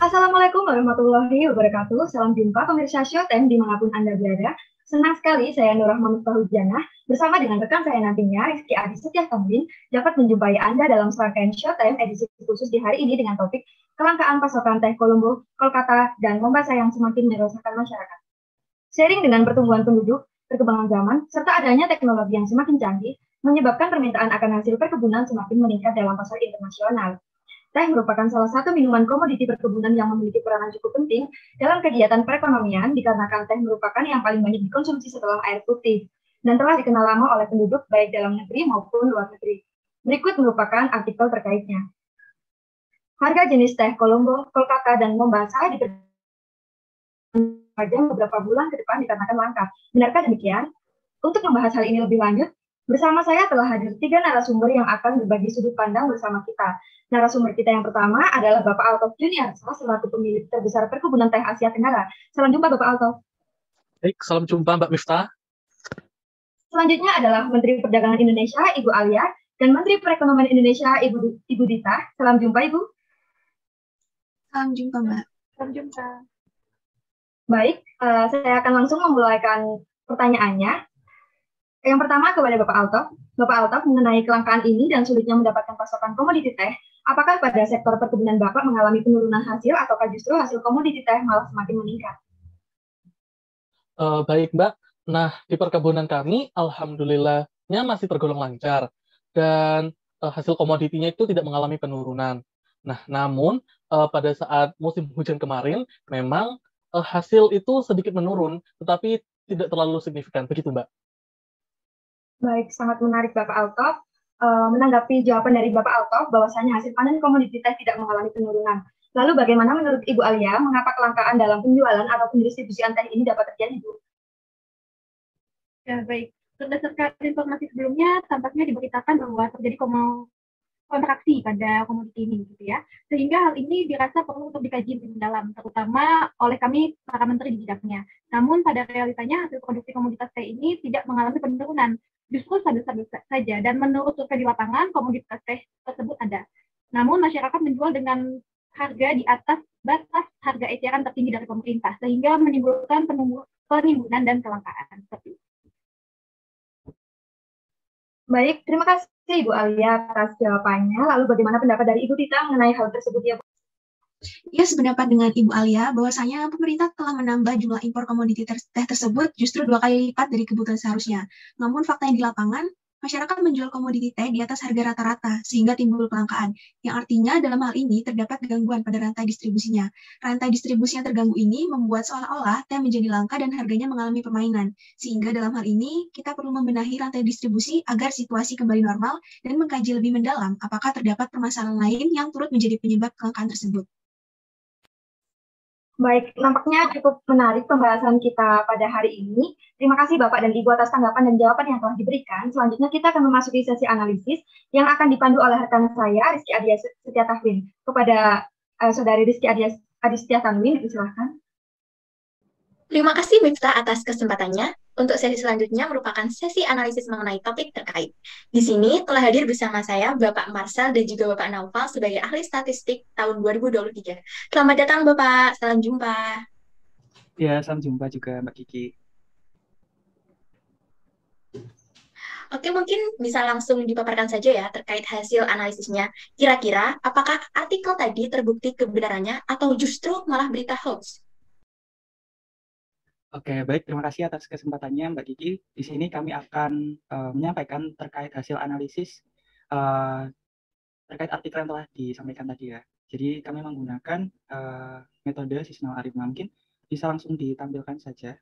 Assalamualaikum warahmatullahi wabarakatuh. Salam jumpa pemirsa Showtime dimanapun Anda berada. Senang sekali saya Nur Rahma Miftahudianah bersama dengan rekan saya nantinya Rizky Adi Setia Tamrin dapat menjumpai Anda dalam serangkaian Showtime edisi khusus di hari ini dengan topik kelangkaan pasokan teh Kolombo, Kolkata, dan Mombasa yang semakin meresahkan masyarakat. Seiring dengan pertumbuhan penduduk, perkembangan zaman, serta adanya teknologi yang semakin canggih, menyebabkan permintaan akan hasil perkebunan semakin meningkat dalam pasar internasional. Teh merupakan salah satu minuman komoditi perkebunan yang memiliki peranan cukup penting dalam kegiatan perekonomian dikarenakan teh merupakan yang paling banyak dikonsumsi setelah air putih dan telah dikenal lama oleh penduduk baik dalam negeri maupun luar negeri. Berikut merupakan artikel terkaitnya. Harga jenis teh Kolombo, Kolkata, dan Mombasa diperlukan beberapa bulan ke depan dikarenakan langka. Benarkah demikian? Untuk membahas hal ini lebih lanjut, bersama saya telah hadir 3 narasumber yang akan berbagi sudut pandang bersama kita. Narasumber kita yang pertama adalah Bapak Altof Juniarsa, selaku pemilik terbesar perkebunan teh Asia Tenggara. Salam jumpa Bapak Altof. Baik, salam jumpa Mbak Miftah. Selanjutnya adalah Menteri Perdagangan Indonesia, Ibu Alia, dan Menteri Perekonomian Indonesia, Ibu Dita. Salam jumpa Ibu. Salam jumpa Mbak. Salam jumpa. Baik, saya akan langsung memulaikan pertanyaannya. Yang pertama kepada Bapak Altof. Bapak Altof, mengenai kelangkaan ini dan sulitnya mendapatkan pasokan komoditi teh, apakah pada sektor perkebunan Bapak mengalami penurunan hasil ataukah justru hasil komoditi teh malah semakin meningkat? Baik Mbak, nah di perkebunan kami alhamdulillahnya masih tergolong lancar dan hasil komoditinya itu tidak mengalami penurunan. Nah, namun pada saat musim hujan kemarin memang hasil itu sedikit menurun, tetapi tidak terlalu signifikan. Begitu Mbak. Baik, sangat menarik Bapak Altof. Menanggapi jawaban dari Bapak Altof bahwasanya hasil panen komoditi teh tidak mengalami penurunan. Lalu bagaimana menurut Ibu Alia, mengapa kelangkaan dalam penjualan atau pendistribusian teh ini dapat terjadi, Bu? Ya, baik. Berdasarkan informasi sebelumnya, tampaknya diberitakan bahwa terjadi kontraksi pada komoditi ini, gitu ya. Sehingga hal ini dirasa perlu untuk dikaji lebih mendalam, terutama oleh kami para menteri di bidangnya. Namun pada realitanya hasil produksi komoditas teh ini tidak mengalami penurunan, justru stabil-stabil saja. Dan menurut survei di lapangan, komoditas teh tersebut ada. Namun masyarakat menjual dengan harga di atas batas harga eceran tertinggi dari pemerintah, sehingga menimbulkan penimbunan dan kelangkaan. Seperti itu. Baik, terima kasih Ibu Alia atas jawabannya. Lalu bagaimana pendapat dari Ibu Dita mengenai hal tersebut ya, Bu? Ya, sependapat dengan Ibu Alia, bahwasanya pemerintah telah menambah jumlah impor komoditi teh tersebut justru 2 kali lipat dari kebutuhan seharusnya. Namun faktanya di lapangan, masyarakat menjual komoditi teh di atas harga rata-rata, sehingga timbul kelangkaan. Yang artinya dalam hal ini terdapat gangguan pada rantai distribusinya. Rantai distribusi yang terganggu ini membuat seolah-olah teh menjadi langka dan harganya mengalami permainan. Sehingga dalam hal ini, kita perlu membenahi rantai distribusi agar situasi kembali normal dan mengkaji lebih mendalam apakah terdapat permasalahan lain yang turut menjadi penyebab kelangkaan tersebut. Baik, nampaknya cukup menarik pembahasan kita pada hari ini. Terima kasih Bapak dan Ibu atas tanggapan dan jawaban yang telah diberikan. Selanjutnya kita akan memasuki sesi analisis yang akan dipandu oleh rekan saya, Rizky Adi Setia Tamrin. Kepada Saudari Rizky Adi Setia Tamrin, silakan. Terima kasih Miftah atas kesempatannya. Untuk sesi selanjutnya merupakan sesi analisis mengenai topik terkait. Di sini telah hadir bersama saya Bapak Marcel dan juga Bapak Naufal sebagai ahli statistik tahun 2023. Selamat datang Bapak, salam jumpa. Ya, salam jumpa juga Mbak Kiki. Oke, mungkin bisa langsung dipaparkan saja ya terkait hasil analisisnya. Kira-kira apakah artikel tadi terbukti kebenarannya atau justru malah berita hoax? Oke, baik. Terima kasih atas kesempatannya, Mbak Kiki. Di sini kami akan menyampaikan terkait hasil analisis terkait artikel yang telah disampaikan tadi ya. Jadi kami menggunakan metode seasonal ARIMA. Mungkin bisa langsung ditampilkan saja.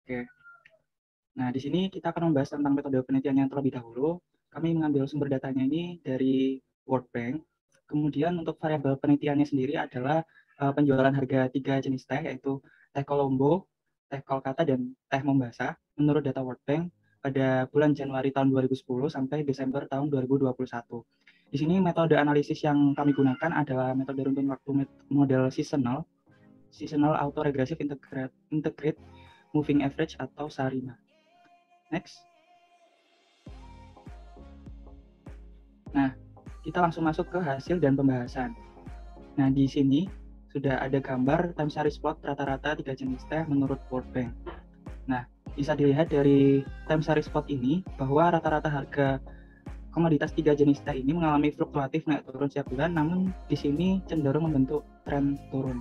Oke. Nah, di sini kita akan membahas tentang metode penelitian yang terlebih dahulu. Kami mengambil sumber datanya ini dari World Bank. Kemudian untuk variabel penelitiannya sendiri adalah penjualan harga 3 jenis teh, yaitu teh Kolombo, teh Kolkata, dan teh Mombasa menurut data World Bank pada bulan Januari tahun 2010 sampai Desember tahun 2021. Di sini metode analisis yang kami gunakan adalah metode runtun waktu model seasonal autoregressive integrate moving average atau SARIMA. Next. Nah, kita langsung masuk ke hasil dan pembahasan. Nah, di sini sudah ada gambar time series plot rata-rata 3 jenis teh menurut World Bank. Nah, bisa dilihat dari time series plot ini bahwa rata-rata harga komoditas 3 jenis teh ini mengalami fluktuatif naik turun setiap bulan, namun di sini cenderung membentuk tren turun.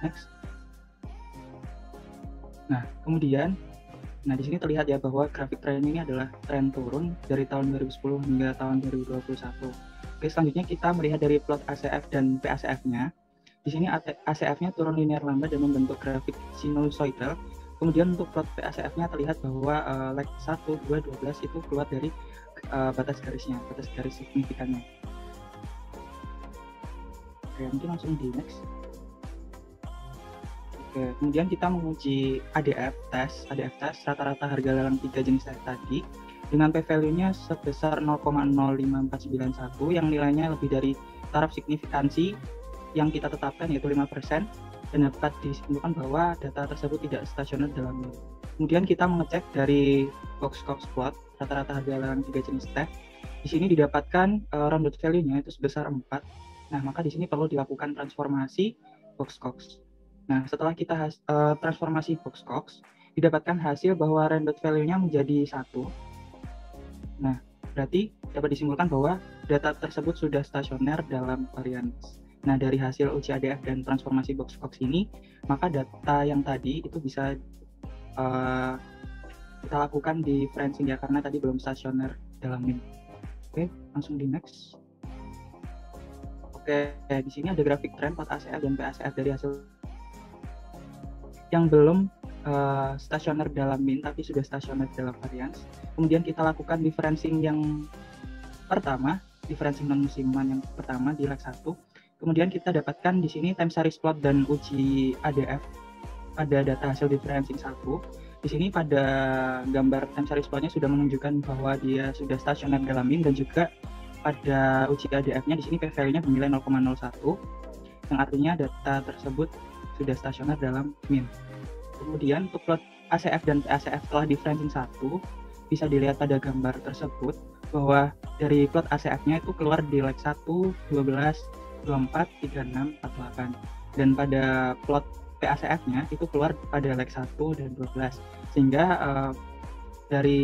Next. Nah, kemudian, di sini terlihat ya bahwa grafik tren ini adalah tren turun dari tahun 2010 hingga tahun 2021. Oke, selanjutnya kita melihat dari plot ACF dan PACF-nya. Di sini ACF-nya turun linear lambat dan membentuk grafik sinusoidal. Kemudian untuk plot PACF-nya terlihat bahwa leg 1, 2, 12 itu keluar dari batas garis signifikannya. Oke, mungkin langsung di next. Oke, kemudian kita menguji ADF test rata-rata harga lelang 3 jenis teh tadi dengan p-value-nya sebesar 0,05491 yang nilainya lebih dari taraf signifikansi yang kita tetapkan yaitu 5%, dan dapat disimpulkan bahwa data tersebut tidak stasioner dalam min. Kemudian kita mengecek dari box-cox plot rata-rata harga lelang 3 jenis teh. Di sini didapatkan rounded value-nya itu sebesar 4. Nah, maka di sini perlu dilakukan transformasi box-cox. Nah, setelah kita transformasi box-cox, didapatkan hasil bahwa rounded value-nya menjadi 1. Nah, berarti dapat disimpulkan bahwa data tersebut sudah stasioner dalam varians. Nah, dari hasil uji ADF dan transformasi box-cox ini, maka data yang tadi itu bisa kita lakukan differencing ya, karena tadi belum stasioner dalam min. Oke, langsung di next. Oke, di sini ada grafik tren plot ACF dan PACF dari hasil yang belum stasioner dalam min tapi sudah stasioner dalam varians. Kemudian kita lakukan differencing yang pertama, differencing non musiman yang pertama di leg 1. Kemudian kita dapatkan di sini time series plot dan uji ADF pada data hasil differencing 1. Di sini pada gambar time series plotnya sudah menunjukkan bahwa dia sudah stasioner dalam min, dan juga pada uji ADF-nya di sini p-value-nya bernilai 0,01 yang artinya data tersebut sudah stasioner dalam min. Kemudian untuk plot ACF dan PACF setelah differencing 1 bisa dilihat pada gambar tersebut bahwa dari plot ACF-nya itu keluar di leg 1, 12, 24, 36, 48, dan pada plot PACF-nya itu keluar pada leg 1 dan 12, sehingga dari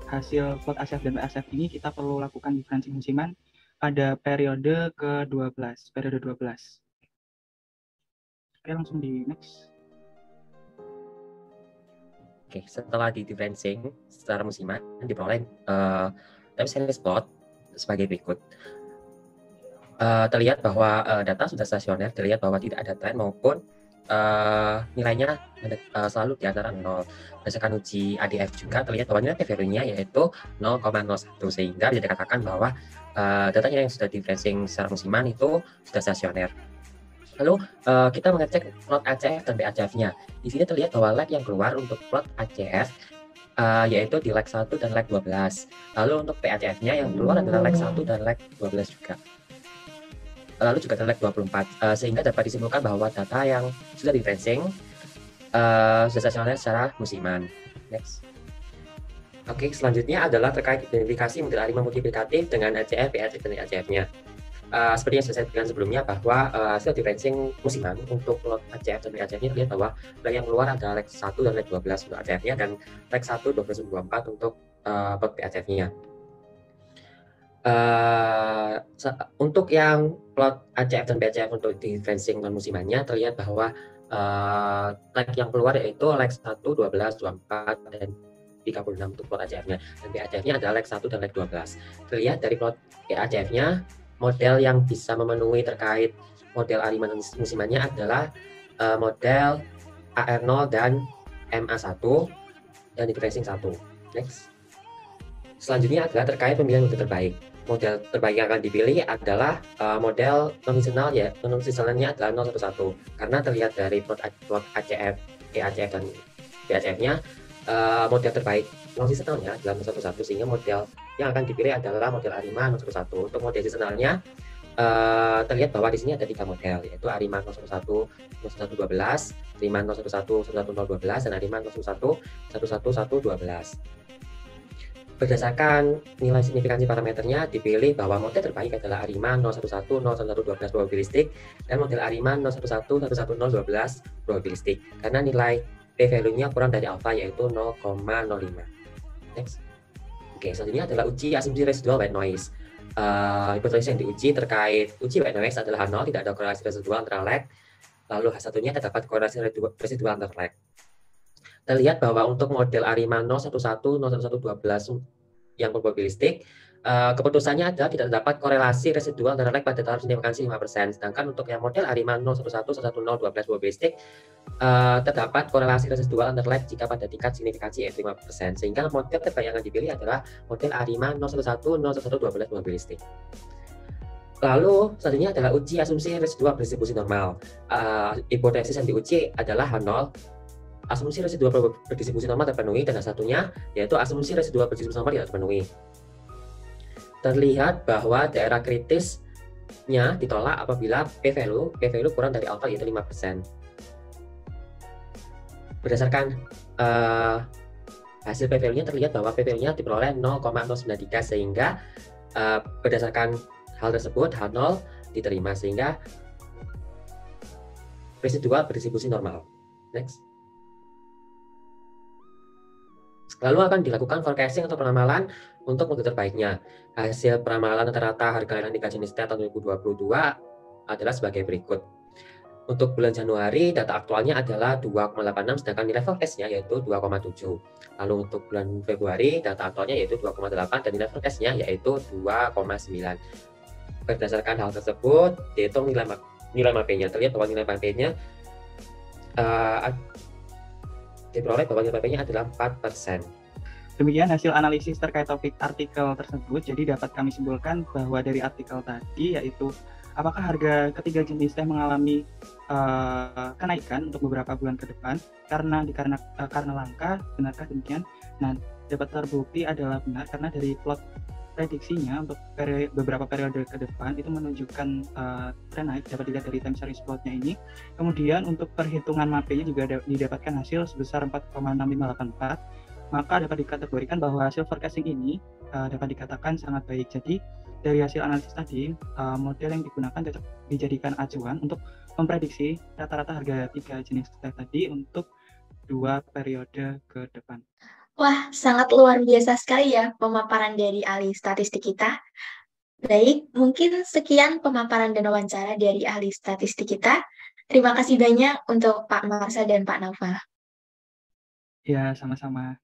hasil plot ACF dan PACF ini kita perlu lakukan differencing musiman pada periode ke-12, periode 12. Oke, langsung di next. Oke, setelah di differencing secara musiman diperoleh time series plot sebagai berikut. Terlihat bahwa data sudah stasioner, terlihat bahwa tidak ada tren maupun nilainya selalu di antara 0. Berdasarkan uji ADF juga terlihat bahwa nilai p-value-nya yaitu 0,01, sehingga bisa dikatakan bahwa datanya yang sudah differencing secara musiman itu sudah stasioner. Lalu kita mengecek plot ACF dan PACF-nya. Di sini terlihat bahwa leg yang keluar untuk plot ACF yaitu di leg 1 dan leg 12. Lalu untuk PACF-nya yang keluar adalah leg 1 dan leg 12 juga. Lalu juga ada leg 24, sehingga dapat disimpulkan bahwa data yang sudah differencing sudah stasioner secara musiman. Next. Oke, selanjutnya adalah terkait identifikasi model ARIMA multiplikatif dengan ACF, PACF, dan ACF-nya. Seperti yang sudah saya sebutkan sebelumnya bahwa hasil differencing musiman untuk plot ACF dan PACF-nya terlihat bahwa leg yang keluar adalah leg 1 dan leg 12 untuk ACF-nya, dan leg 1, 12, 24 untuk plot PACF-nya. Untuk yang plot ACF dan PACF untuk differencing non musimannya terlihat bahwa leg yang keluar yaitu leg 1, 12, 24, dan 36 untuk plot ACF-nya, dan PACF-nya adalah leg 1 dan leg 12. Terlihat dari plot PACF-nya, model yang bisa memenuhi terkait model ARIMA non musimannya adalah model AR0 dan MA1 dan differencing 1. Next. Selanjutnya adalah terkait pemilihan model terbaik. Model terbaik yang akan dipilih adalah model non-seasonal, ya. Non-seasonalnya adalah 011, karena terlihat dari plot ACF, PACF dan PACF-nya, model terbaik non-seasonalnya adalah 011, sehingga model yang akan dipilih adalah model ARIMA 011. Untuk model seasonalnya terlihat bahwa di sini ada 3 model, yaitu ARIMA 011, 01112, ARIMA 011, 11012, dan ARIMA 011, 11112. Berdasarkan nilai signifikansi parameternya, dipilih bahwa model terbaik adalah ARIMA 011, 01112 probabilistik, dan model ARIMA 011, 11012 probabilistik, karena nilai p-value-nya kurang dari alfa, yaitu 0,05. Next. Oke, selanjutnya adalah uji asumsi residual white noise. Hipotesis yang diuji terkait uji white noise adalah H0, tidak ada korelasi residual antara lag. Lalu H1-nya terdapat korelasi residual antara lag. Terlihat bahwa untuk model ARIMA 011, 01112 yang probabilistik, keputusannya adalah tidak terdapat korelasi residual antara lag pada taraf signifikansi 5%. Sedangkan untuk yang model ARIMA 011, 11012 probabilistik, terdapat korelasi residual antara lag jika pada tingkat signifikansi yaitu 5%. Sehingga model terbaik yang akan dipilih adalah model ARIMA 011, 11012 probabilistik. Lalu selanjutnya adalah uji asumsi residual berdistribusi normal. Hipotesis yang diuji adalah H0. Asumsi residual berdistribusi normal terpenuhi, dan satunya yaitu asumsi residual berdistribusi normal tidak terpenuhi. Terlihat bahwa daerah kritisnya ditolak apabila p-value kurang dari alfa yaitu 5%. Berdasarkan hasil p-value-nya terlihat bahwa p-value-nya diperoleh 0,093, sehingga berdasarkan hal tersebut H0 diterima, sehingga residual berdistribusi normal. Next. Lalu akan dilakukan forecasting atau peramalan untuk model terbaiknya. Hasil peramalan rata-rata harga layanan 3 jenis T tahun 2022 adalah sebagai berikut. Untuk bulan Januari, data aktualnya adalah 2,86, sedangkan nilai forecast-nya yaitu 2,7. Lalu untuk bulan Februari, data aktualnya yaitu 2,8, dan nilai forecast-nya yaitu 2,9. Berdasarkan hal tersebut, dihitung nilai MAP-nya. Terlihat bahwa nilai MAP-nya diperoleh bahwa nilai MAP-nya adalah 4%. Demikian hasil analisis terkait topik artikel tersebut. Jadi dapat kami simpulkan bahwa dari artikel tadi, yaitu apakah harga ketiga jenis teh mengalami kenaikan untuk beberapa bulan ke depan karena langka, benarkah demikian? Nah, dapat terbukti adalah benar karena dari plot prediksinya untuk beberapa periode ke depan itu menunjukkan tren naik, dapat dilihat dari time series plotnya ini. Kemudian untuk perhitungan MAP-nya juga didapatkan hasil sebesar 4,6584. Maka dapat dikategorikan bahwa hasil forecasting ini dapat dikatakan sangat baik. Jadi dari hasil analisis tadi, model yang digunakan cocok dijadikan acuan untuk memprediksi rata-rata harga 3 jenis teh tadi untuk 2 periode ke depan. Wah, sangat luar biasa sekali ya pemaparan dari ahli statistik kita. Baik, mungkin sekian pemaparan dan wawancara dari ahli statistik kita. Terima kasih banyak untuk Pak Marsal dan Pak Naufal. Ya, sama-sama.